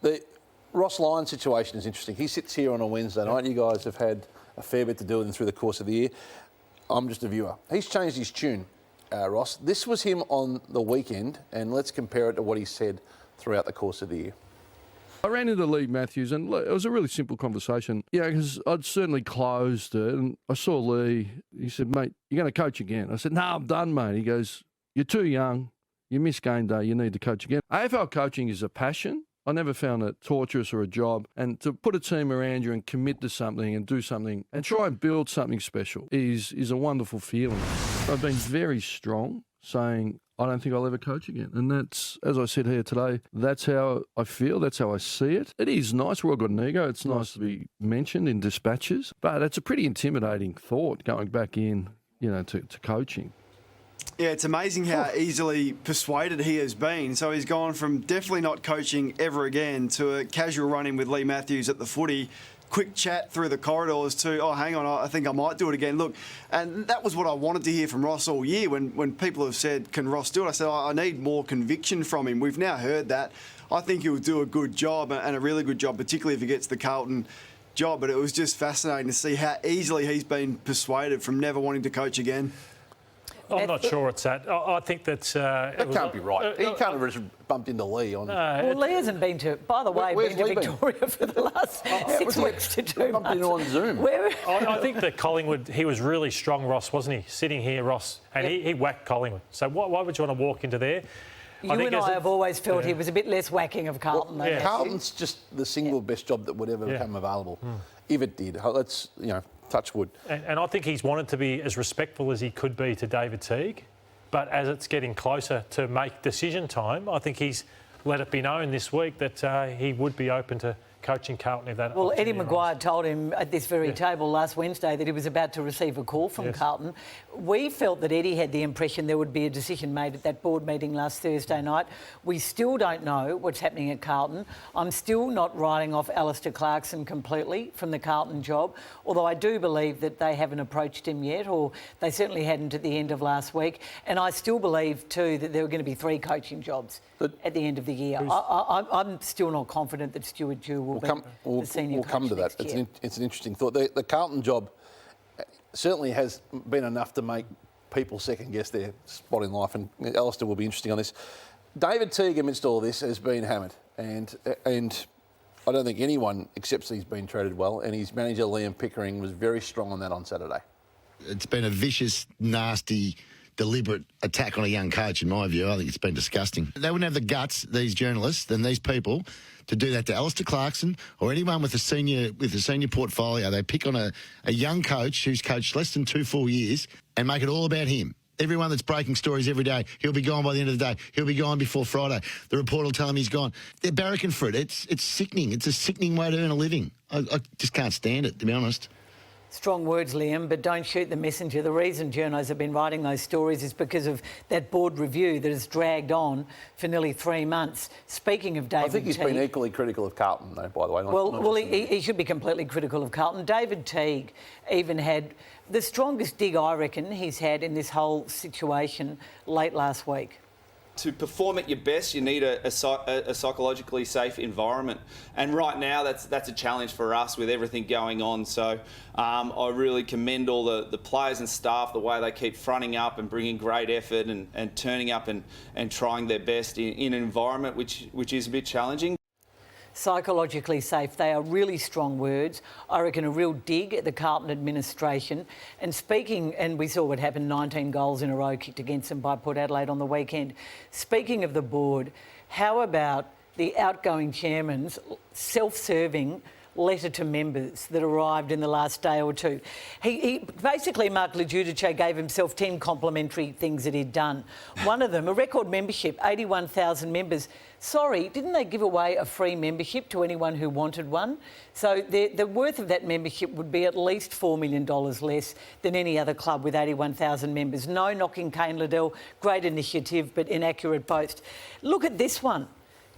The Ross Lyon situation is interesting. He sits here on a Wednesday night. You guys have had a fair bit to do with him through the course of the year. I'm just a viewer. He's changed his tune, Ross. This was him on the weekend, and let's compare it to what he said throughout the course of the year. I ran into Lee Matthews, and it was a really simple conversation. Yeah, because I'd certainly closed it, and I saw Lee. He said, "Mate, you're going to coach again." I said, "No, I'm done, mate." He goes, "You're too young. You miss game day. You need to coach again." AFL coaching is a passion. I never found it torturous or a job. And to put a team around you and commit to something and do something and try and build something special is a wonderful feeling. I've been very strong saying, I don't think I'll ever coach again. And that's, as I said here today, that's how I feel. That's how I see it. It is nice. We've all got an ego. It's nice to be mentioned in dispatches. But it's a pretty intimidating thought going back in, to coaching. Yeah, it's amazing how easily persuaded he has been. So he's gone from definitely not coaching ever again to a casual run-in with Lee Matthews at the footy, quick chat through the corridors to, oh, hang on, I think I might do it again. Look, and that was what I wanted to hear from Ross all year when people have said, can Ross do it? I said, I need more conviction from him. We've now heard that. I think he'll do a good job and a really good job, particularly if he gets the Carlton job. But it was just fascinating to see how easily he's been persuaded from never wanting to coach again. I'm not sure it's that. I think that's... that can't be right. He can't have just bumped into Lee on... Well, Lee hasn't been to... By the way, been to Victoria for the last 6 weeks to 2 months. Bumped into on Zoom. I think that Collingwood, he was really strong, Ross, wasn't he? Sitting here, Ross, and he whacked Collingwood. So why would you want to walk into there? You and I have always felt he was a bit less whacking of Carlton. Well, Carlton's just the single best job that would ever become available. If it did. Let's, touch wood. And I think he's wanted to be as respectful as he could be to David Teague, but as it's getting closer to make decision time, I think he's let it be known this week that he would be open to coaching Carlton if that... Well, Eddie Maguire told him at this very table last Wednesday that he was about to receive a call from Carlton. We felt that Eddie had the impression there would be a decision made at that board meeting last Thursday night. We still don't know what's happening at Carlton. I'm still not writing off Alistair Clarkson completely from the Carlton job, although I do believe that they haven't approached him yet, or they certainly hadn't at the end of last week. And I still believe, too, that there were going to be 3 coaching jobs at the end of the year. I'm still not confident that Stuart Dew will be the senior coach. We'll come to that. It's an interesting thought. The Carlton job certainly has been enough to make people second-guess their spot in life, and Alistair will be interesting on this. David Teague, amidst all this, has been hammered, and I don't think anyone accepts he's been treated well, and his manager, Liam Pickering, was very strong on that on Saturday. It's been a vicious, nasty, deliberate attack on a young coach, in my view. I think it's been disgusting. They wouldn't have the guts, these journalists and these people, to do that to Alistair Clarkson or anyone with a senior portfolio. They pick on a young coach who's coached less than 2 full years and make it all about him. Everyone that's breaking stories every day, he'll be gone by the end of the day. He'll be gone before Friday. The reporter will tell him he's gone. They're barracking for it. It's sickening. It's a sickening way to earn a living. I just can't stand it, to be honest. Strong words, Liam, but don't shoot the messenger. The reason journos have been writing those stories is because of that board review that has dragged on for nearly 3 months. Speaking of David Teague... I think he's been equally critical of Carlton, though, by the way. Well, he should be completely critical of Carlton. David Teague even had the strongest dig, I reckon, he's had in this whole situation late last week. To perform at your best, you need a psychologically safe environment. And right now, that's a challenge for us with everything going on. So I really commend all the players and staff, the way they keep fronting up and bringing great effort and turning up and trying their best in an environment which is a bit challenging. Psychologically safe, they are really strong words. I reckon a real dig at the Carlton administration. And speaking, and we saw what happened, 19 goals in a row kicked against them by Port Adelaide on the weekend. Speaking of the board, how about the outgoing chairman's self-serving letter to members that arrived in the last day or two? He basically, Mark LaGiudice gave himself 10 complimentary things that he'd done. One of them, a record membership, 81,000 members. Sorry, didn't they give away a free membership to anyone who wanted one? So the worth of that membership would be at least $4 million less than any other club with 81,000 members. No knocking Kane Liddell, great initiative, but inaccurate boast. Look at this one.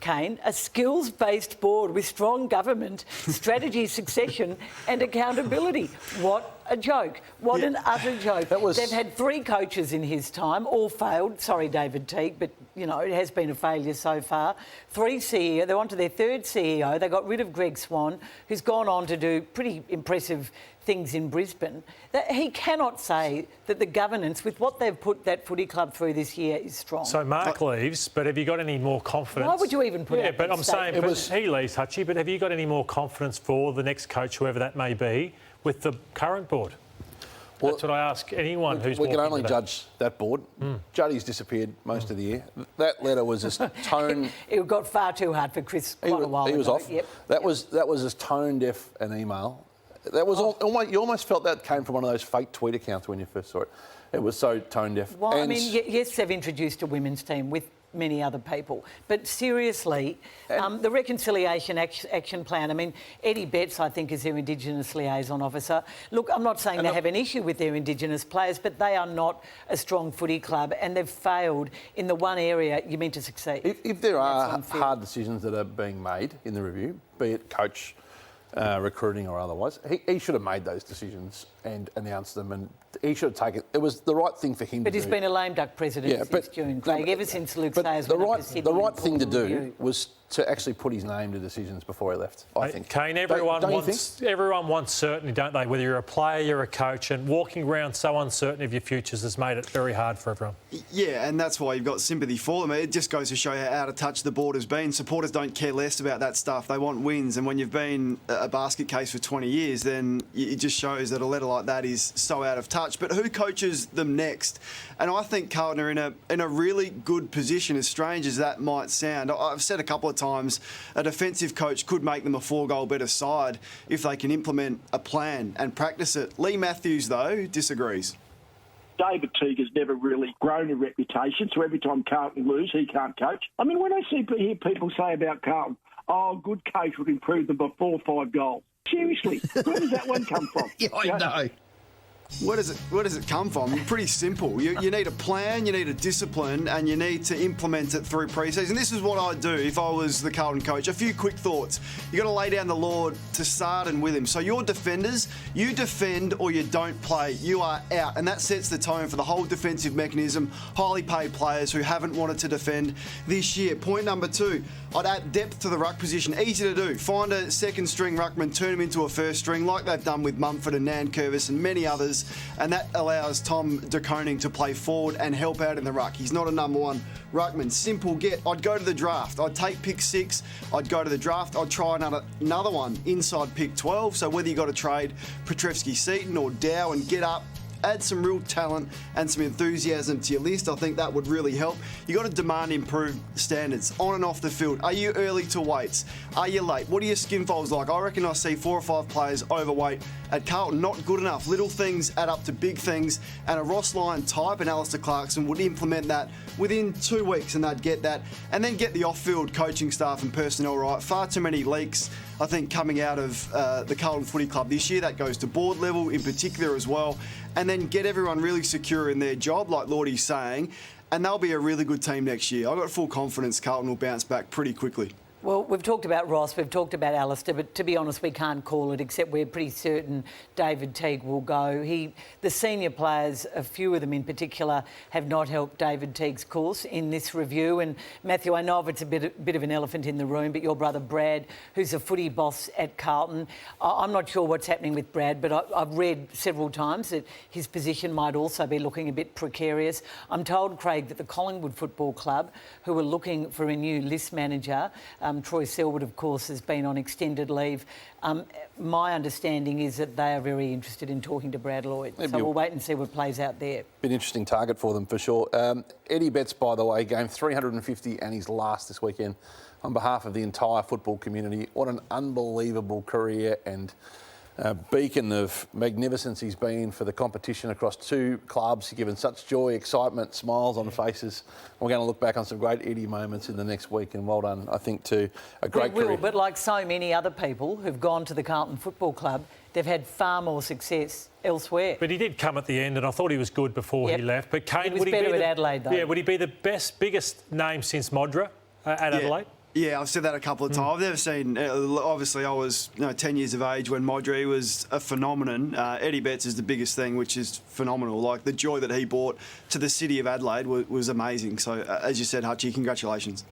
Kane, a skills-based board with strong government, strategy, succession and accountability. What A joke. What an utter joke. That was- They've had 3 coaches in his time, all failed. Sorry, David Teague, but, you know, it has been a failure so far. 3 CEO. They're on to their 3rd CEO. They got rid of Greg Swan, who's gone on to do pretty impressive things in Brisbane. That he cannot say that the governance, with what they've put that footy club through this year, is strong. So Mark leaves, but have you got any more confidence? Why would you even put Yeah, out but that I'm saying statement? he leaves, Hutchie, but have you got any more confidence for the next coach, whoever that may be, with the current board? Well, That's what I ask anyone who's we can walking only with that. judge that board. Juddy's disappeared most of the year. That letter was as tone. It got far too hard for Chris He quite was, a while he was ago. off. Yep. That was as tone deaf an email. That was almost, you almost felt that came from one of those fake tweet accounts when you first saw it. It was so tone deaf. Well, I And- mean, yes, they've introduced a women's team with many other people. But seriously, the Reconciliation Action Plan, I mean, Eddie Betts, I think, is their Indigenous liaison officer. Look, I'm not saying they have an issue with their Indigenous players, but they are not a strong footy club and they've failed in the one area you meant to succeed. If there are on field. hard decisions that are being made in the review, be it coach, recruiting or otherwise, he should have made those decisions and announced them, and he should have taken. It was the right thing for him But to he's do. been a lame duck president since June, Craig, ever since Luke Sayers the went up right, to Sydney the right and thing to pulled the do review. was to actually put his name to decisions before he left. I think. Kane, Don't you think? everyone wants certainty, don't they? Whether you're a player, you're a coach, and walking around so uncertain of your futures has made it very hard for everyone. Yeah, and that's why you've got sympathy for them. It just goes to show how out of touch the board has been. Supporters don't care less about that stuff. They want wins. And when you've been a basket case for 20 years, then it just shows that a letter like that is so out of touch. But who coaches them next? And I think Carlton are in a really good position, as strange as that might sound. I've said a couple of times a defensive coach could make them a 4-goal better side if they can implement a plan and practice it. Lee Matthews, though, disagrees. David Teague has never really grown a reputation, so every time Carlton lose, he can't coach. I mean, when I hear people say about Carlton, oh, a good coach would improve them by 4 or 5 goals. Seriously, where does that one come from? Yeah, I know. Where does it come from? Pretty simple. You need a plan, you need a discipline, and you need to implement it through pre-season. This is what I'd do if I was the Carlton coach. A few quick thoughts. You got to lay down the law to Sarden with him. So your defenders, you defend or you don't play. You are out, and that sets the tone for the whole defensive mechanism. Highly paid players who haven't wanted to defend this year. Point number 2. I'd add depth to the ruck position. Easy to do. Find a second string ruckman, turn him into a first string, like they've done with Mumford and Nankervis and many others. And that allows Tom De Koning to play forward and help out in the ruck. He's not a number 1 ruckman. Simple get. I'd go to the draft. I'd take pick 6. I'd go to the draft. I'd try another one inside pick 12. So whether you got to trade Petrevski-Seaton or Dow and get up, add some real talent and some enthusiasm to your list. I think that would really help. You got to demand improved standards on and off the field. Are you early to weights? Are you late? What are your skin folds like? I reckon I see 4 or 5 players overweight at Carlton. Not good enough. Little things add up to big things, and a Ross Lyon type and Alistair Clarkson would implement that within 2 weeks, and they'd get that, and then get the off-field coaching staff and personnel right. Far too many leaks, I think, coming out of the Carlton Footy Club this year. That goes to board level in particular as well. And then get everyone really secure in their job, like Lordie's saying, and they'll be a really good team next year. I've got full confidence Carlton will bounce back pretty quickly. Well, we've talked about Ross, we've talked about Alistair, but to be honest, we can't call it, except we're pretty certain David Teague will go. The senior players, a few of them in particular, have not helped David Teague's course in this review. And Matthew, I know it's a bit of an elephant in the room, but your brother Brad, who's a footy boss at Carlton, I'm not sure what's happening with Brad, but I've read several times that his position might also be looking a bit precarious. I'm told, Craig, that the Collingwood Football Club, who are looking for a new list manager, Troy Selwood, of course, has been on extended leave. My understanding is that they are very interested in talking to Brad Lloyd. So we'll wait and see what plays out there. Be an interesting target for them for sure. Eddie Betts, by the way, game 350 and his last this weekend on behalf of the entire football community. What an unbelievable career and beacon of magnificence he's been for the competition across 2 clubs. He's given such joy, excitement, smiles on faces. We're going to look back on some great Eddie moments in the next week, and well done, I think, to a great We will, career. but like so many other people who've gone to the Carlton Football Club, they've had far more success elsewhere. But he did come at the end, and I thought he was good before he left. But Kane, He was better at Adelaide, though. Yeah, would he be the biggest name since Modra at Adelaide? Yeah, I've said that a couple of times. I've never seen. Obviously, I was 10 years of age when Modri was a phenomenon. Eddie Betts is the biggest thing, which is phenomenal. Like the joy that he brought to the city of Adelaide was amazing. So, as you said, Hutchie, congratulations.